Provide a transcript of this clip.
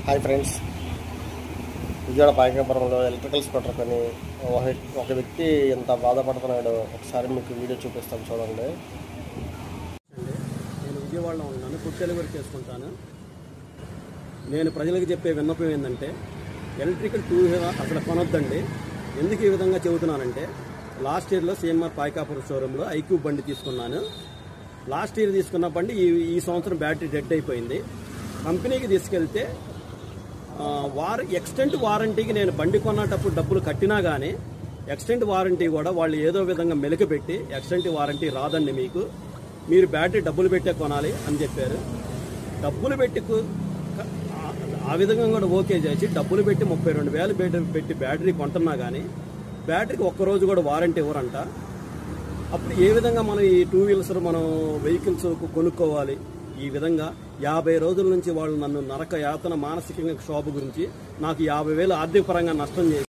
Hi friends, Vijayawada పాయకాపురంలో electrical scooter కొని ఒక వ్యక్తి ఎంత బాధపడుతున్నాడో ఒకసారి మీకు వీడియో చూపిస్తాను, చూడండి. నేను విజయవాడలో ఉన్నాను, ఫుడ్ డెలివరీ చేసుకుంటాను. నేను ప్రజలకు చెప్పే విన్నపం ఏంటంటే, ఎలక్ట్రికల్ టూ వీలర్ అసలు కొనొద్దండి. ఎందుకు ఈ విధంగా చెబుతున్నానంటే, లాస్ట్ ఇయర్లో సిఎంఆర్ పాయకాపురం షోరూంలో ఐక్యూ బండి తీసుకున్నాను. లాస్ట్ ఇయర్ తీసుకున్న బండి ఈ సంవత్సరం బ్యాటరీ డెడ్ అయిపోయింది. కంపెనీకి తీసుకెళ్తే ఎక్స్టెంట్ వారంటీకి నేను బండి కొన్నటప్పుడు డబ్బులు కట్టినా కానీ ఎక్స్టెంట్ వారంటీ కూడా వాళ్ళు ఏదో విధంగా మెలికపెట్టి ఎక్స్టెంట్ వారంటీ రాదండి, మీరు బ్యాటరీ డబ్బులు పెట్టే కొనాలి అని చెప్పారు. డబ్బులు పెట్టి ఆ విధంగా కూడా ఓకే చేసి డబ్బులు పెట్టి 32,000 పెట్టి బ్యాటరీ కొంటున్నా కానీ బ్యాటరీకి ఒక్కరోజు కూడా వారంటీ ఇవ్వరంట. అప్పుడు ఏ విధంగా మనం ఈ టూ వీలర్స్ మనం వెహికల్స్ కొనుక్కోవాలి? ఈ విధంగా 50 రోజుల నుంచి వాళ్ళు నన్ను నరక యాతన, మానసికంగా క్షోభ గురించి నాకు 50,000 ఆర్థిక పరంగా నష్టం చేసి